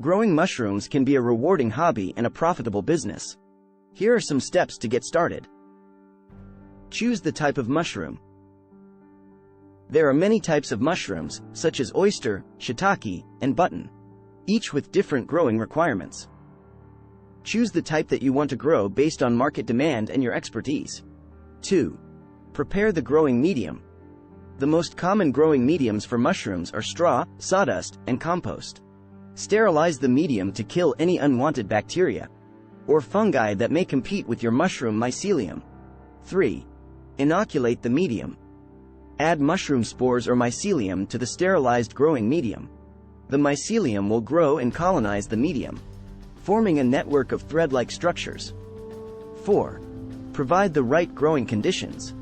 Growing mushrooms can be a rewarding hobby and a profitable business. Here are some steps to get started. Choose the type of mushroom. There are many types of mushrooms, such as oyster, shiitake, and button, each with different growing requirements. Choose the type that you want to grow based on market demand and your expertise. 2. Prepare the growing medium. The most common growing mediums for mushrooms are straw, sawdust, and compost. Sterilize the medium to kill any unwanted bacteria or fungi that may compete with your mushroom mycelium. 3. Inoculate the medium. Add mushroom spores or mycelium to the sterilized growing medium. The mycelium will grow and colonize the medium, forming a network of thread-like structures. 4. Provide the right growing conditions.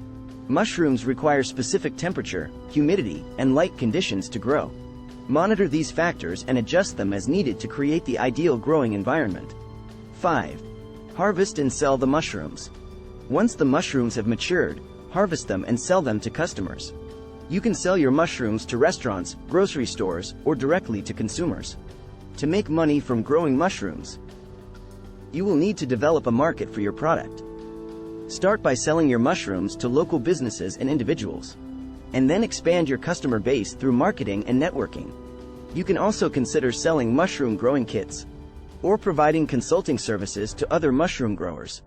Mushrooms require specific temperature, humidity, and light conditions to grow. Monitor these factors and adjust them as needed to create the ideal growing environment. 5. Harvest and sell the mushrooms. Once the mushrooms have matured, harvest them and sell them to customers. You can sell your mushrooms to restaurants, grocery stores, or directly to consumers. To make money from growing mushrooms, you will need to develop a market for your product. Start by selling your mushrooms to local businesses and individuals, and then expand your customer base through marketing and networking. You can also consider selling mushroom growing kits or providing consulting services to other mushroom growers.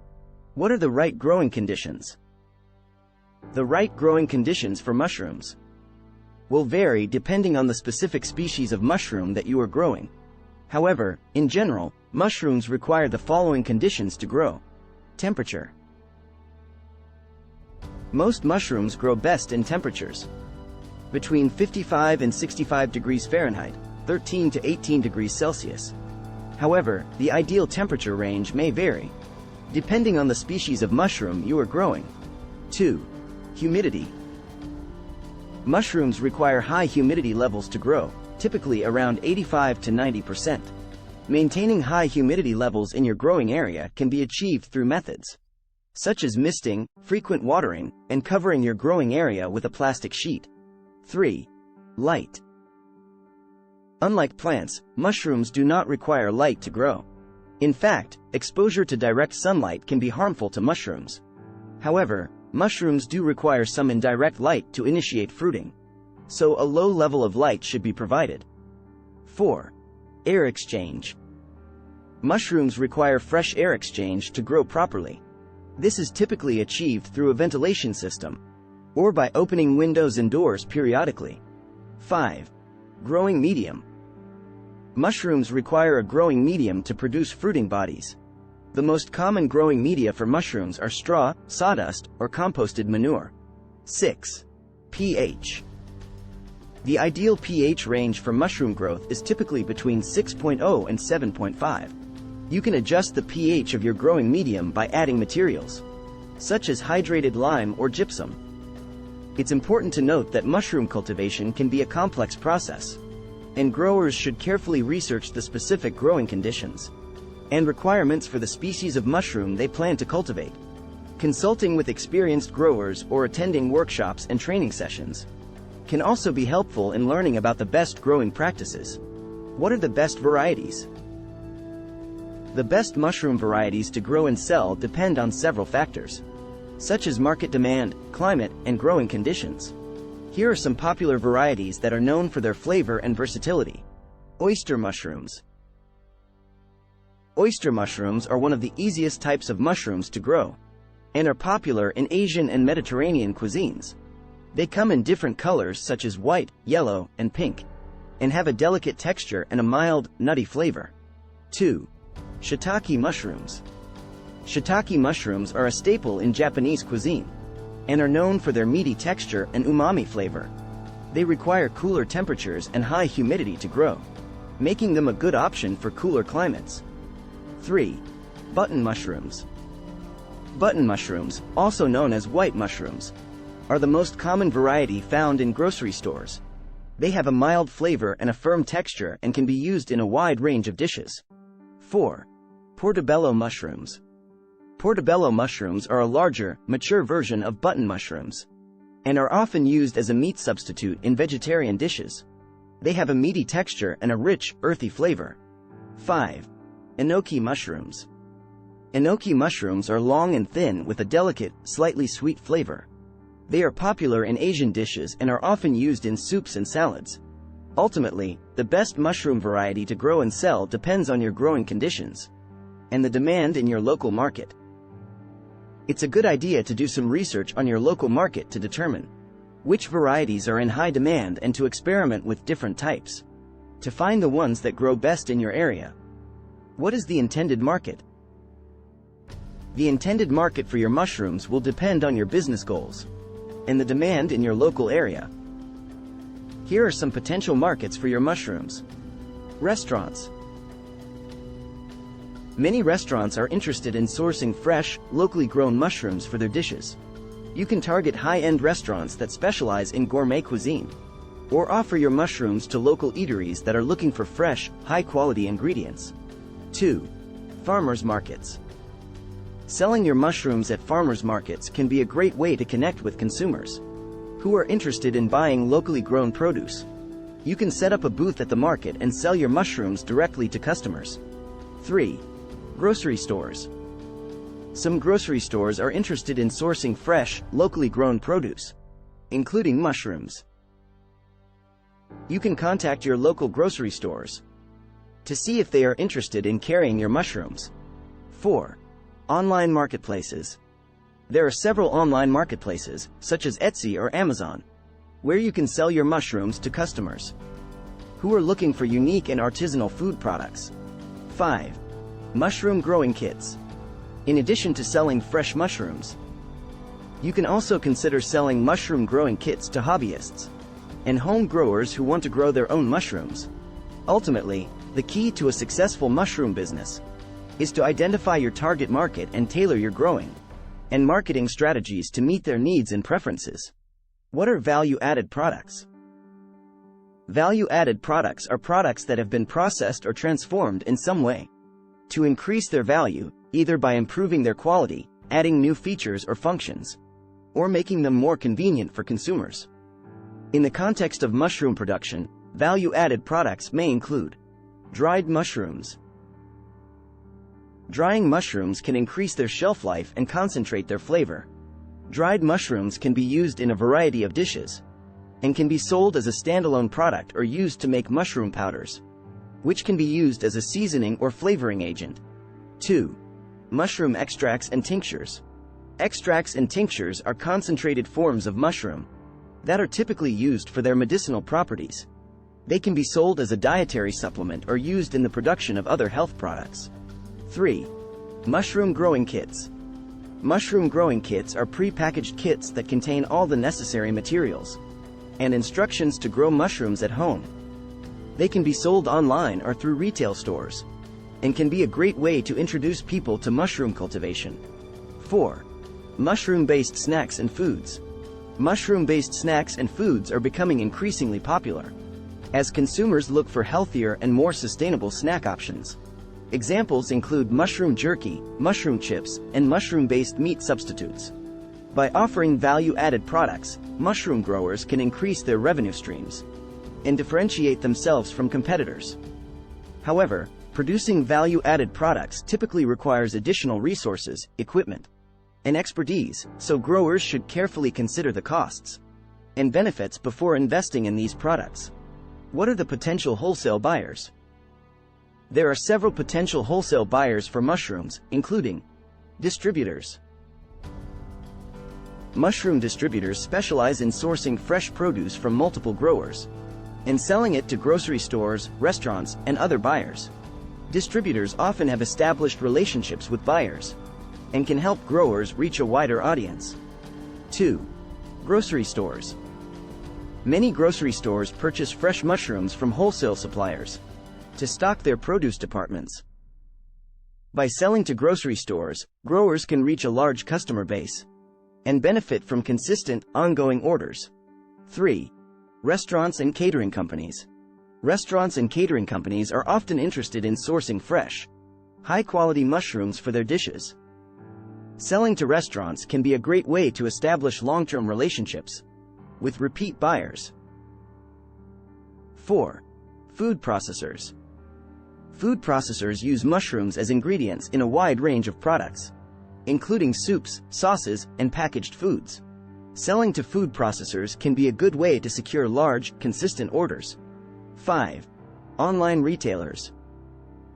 What are the right growing conditions? The right growing conditions for mushrooms will vary depending on the specific species of mushroom that you are growing. However, in general, mushrooms require the following conditions to grow. Temperature. Most mushrooms grow best in temperatures between 55 and 65 degrees Fahrenheit, 13 to 18 degrees Celsius. However, the ideal temperature range may vary depending on the species of mushroom you are growing. 2. Humidity. Mushrooms require high humidity levels to grow, typically around 85 to 90%. Maintaining high humidity levels in your growing area can be achieved through methods such as misting, frequent watering, and covering your growing area with a plastic sheet. 3. Light. Unlike plants, mushrooms do not require light to grow. In fact, exposure to direct sunlight can be harmful to mushrooms. However, mushrooms do require some indirect light to initiate fruiting, so a low level of light should be provided. 4. Air exchange. Mushrooms require fresh air exchange to grow properly. This is typically achieved through a ventilation system or by opening windows and doors periodically. 5. Growing medium. Mushrooms require a growing medium to produce fruiting bodies. The most common growing media for mushrooms are straw, sawdust, or composted manure. 6. pH. The ideal pH range for mushroom growth is typically between 6.0 and 7.5. You can adjust the pH of your growing medium by adding materials, such as hydrated lime or gypsum. It's important to note that mushroom cultivation can be a complex process, and growers should carefully research the specific growing conditions and requirements for the species of mushroom they plan to cultivate. Consulting with experienced growers or attending workshops and training sessions can also be helpful in learning about the best growing practices. What are the best varieties? The best mushroom varieties to grow and sell depend on several factors, such as market demand, climate, and growing conditions. Here are some popular varieties that are known for their flavor and versatility. Oyster mushrooms. Oyster mushrooms are one of the easiest types of mushrooms to grow, and are popular in Asian and Mediterranean cuisines. They come in different colors such as white, yellow, and pink, and have a delicate texture and a mild, nutty flavor. 2. Shiitake mushrooms. Shiitake mushrooms are a staple in Japanese cuisine, and are known for their meaty texture and umami flavor. They require cooler temperatures and high humidity to grow, making them a good option for cooler climates. 3. Button mushrooms. Button mushrooms, also known as white mushrooms, are the most common variety found in grocery stores. They have a mild flavor and a firm texture and can be used in a wide range of dishes. 4. Portobello mushrooms. Portobello mushrooms are a larger, mature version of button mushrooms, and are often used as a meat substitute in vegetarian dishes. They have a meaty texture and a rich, earthy flavor. 5. Enoki mushrooms. Enoki mushrooms are long and thin with a delicate, slightly sweet flavor. They are popular in Asian dishes and are often used in soups and salads. Ultimately, the best mushroom variety to grow and sell depends on your growing conditions and the demand in your local market. It's a good idea to do some research on your local market to determine which varieties are in high demand and to experiment with different types to find the ones that grow best in your area. What is the intended market? The intended market for your mushrooms will depend on your business goals and the demand in your local area. Here are some potential markets for your mushrooms. Restaurants. Many restaurants are interested in sourcing fresh, locally grown mushrooms for their dishes. You can target high-end restaurants that specialize in gourmet cuisine, or offer your mushrooms to local eateries that are looking for fresh, high-quality ingredients. 2. Farmers markets. Selling your mushrooms at farmers markets can be a great way to connect with consumers who are interested in buying locally grown produce. You can set up a booth at the market and sell your mushrooms directly to customers. 3. Grocery stores. Some grocery stores are interested in sourcing fresh, locally grown produce, including mushrooms. You can contact your local grocery stores to see if they are interested in carrying your mushrooms. 4. Online marketplaces. There are several online marketplaces, such as Etsy or Amazon, where you can sell your mushrooms to customers who are looking for unique and artisanal food products. 5. Mushroom growing kits. In addition to selling fresh mushrooms, you can also consider selling mushroom growing kits to hobbyists and home growers who want to grow their own mushrooms. Ultimately, the key to a successful mushroom business is to identify your target market and tailor your growing and marketing strategies to meet their needs and preferences. What are value-added products? Value-added products are products that have been processed or transformed in some way to increase their value, either by improving their quality, adding new features or functions, or making them more convenient for consumers. In the context of mushroom production, value-added products may include dried mushrooms. Drying mushrooms can increase their shelf life and concentrate their flavor. Dried mushrooms can be used in a variety of dishes and can be sold as a standalone product or used to make mushroom powders, which can be used as a seasoning or flavoring agent. 2. Mushroom extracts and tinctures. Extracts and tinctures are concentrated forms of mushroom that are typically used for their medicinal properties. They can be sold as a dietary supplement or used in the production of other health products. 3. Mushroom growing kits. Mushroom growing kits are pre-packaged kits that contain all the necessary materials and instructions to grow mushrooms at home. They can be sold online or through retail stores and can be a great way to introduce people to mushroom cultivation. 4. Mushroom-based snacks and foods. Mushroom-based snacks and foods are becoming increasingly popular as consumers look for healthier and more sustainable snack options. Examples include mushroom jerky, mushroom chips, and mushroom-based meat substitutes. By offering value-added products, mushroom growers can increase their revenue streams and differentiate themselves from competitors. However, producing value-added products typically requires additional resources, equipment, and expertise, so growers should carefully consider the costs and benefits before investing in these products. What are the potential wholesale buyers? There are several potential wholesale buyers for mushrooms, including distributors. Mushroom distributors specialize in sourcing fresh produce from multiple growers and selling it to grocery stores, restaurants, and other buyers. Distributors often have established relationships with buyers and can help growers reach a wider audience. 2. Grocery stores. Many grocery stores purchase fresh mushrooms from wholesale suppliers to stock their produce departments. By selling to grocery stores, growers can reach a large customer base and benefit from consistent, ongoing orders. 3. Restaurants and catering companies. Restaurants and catering companies are often interested in sourcing fresh, high-quality mushrooms for their dishes. Selling to restaurants can be a great way to establish long-term relationships with repeat buyers. 4. Food processors. Food processors use mushrooms as ingredients in a wide range of products, including soups, sauces, and packaged foods. Selling to food processors can be a good way to secure large, consistent orders. 5. Online retailers.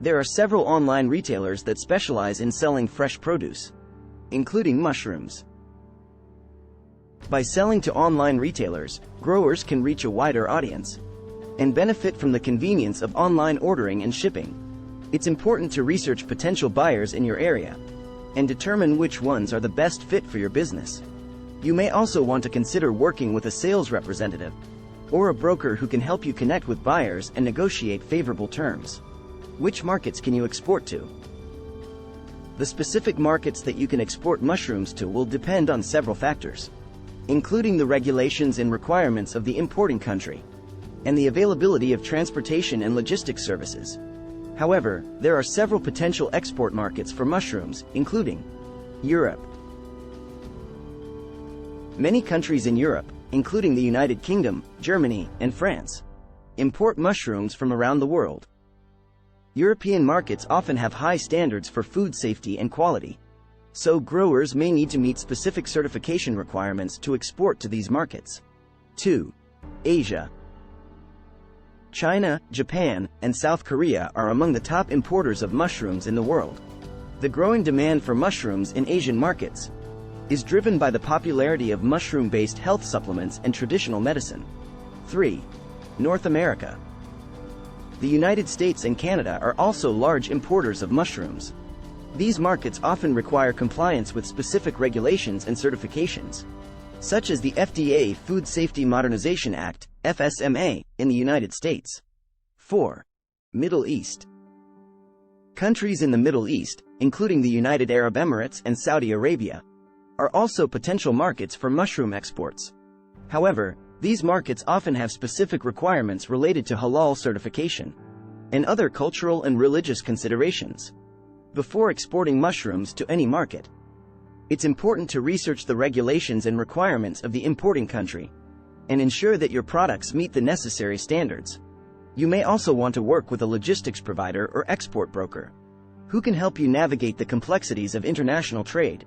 There are several online retailers that specialize in selling fresh produce, including mushrooms. By selling to online retailers, growers can reach a wider audience and benefit from the convenience of online ordering and shipping. It's important to research potential buyers in your area and determine which ones are the best fit for your business. You may also want to consider working with a sales representative or a broker who can help you connect with buyers and negotiate favorable terms. Which markets can you export to? The specific markets that you can export mushrooms to will depend on several factors, including the regulations and requirements of the importing country and the availability of transportation and logistics services. However, there are several potential export markets for mushrooms, including Europe. Many countries in Europe, including the United Kingdom, Germany, and France, import mushrooms from around the world. European markets often have high standards for food safety and quality, so growers may need to meet specific certification requirements to export to these markets. 2. Asia. China, Japan, and South Korea are among the top importers of mushrooms in the world. The growing demand for mushrooms in Asian markets is driven by the popularity of mushroom-based health supplements and traditional medicine. 3. North America. The United States and Canada are also large importers of mushrooms. These markets often require compliance with specific regulations and certifications, such as the FDA Food Safety Modernization Act, FSMA, in the United States. 4. Middle East. Countries in the Middle East, including the United Arab Emirates and Saudi Arabia, are also potential markets for mushroom exports. However, these markets often have specific requirements related to halal certification and other cultural and religious considerations. Before exporting mushrooms to any market, it's important to research the regulations and requirements of the importing country and ensure that your products meet the necessary standards. You may also want to work with a logistics provider or export broker who can help you navigate the complexities of international trade.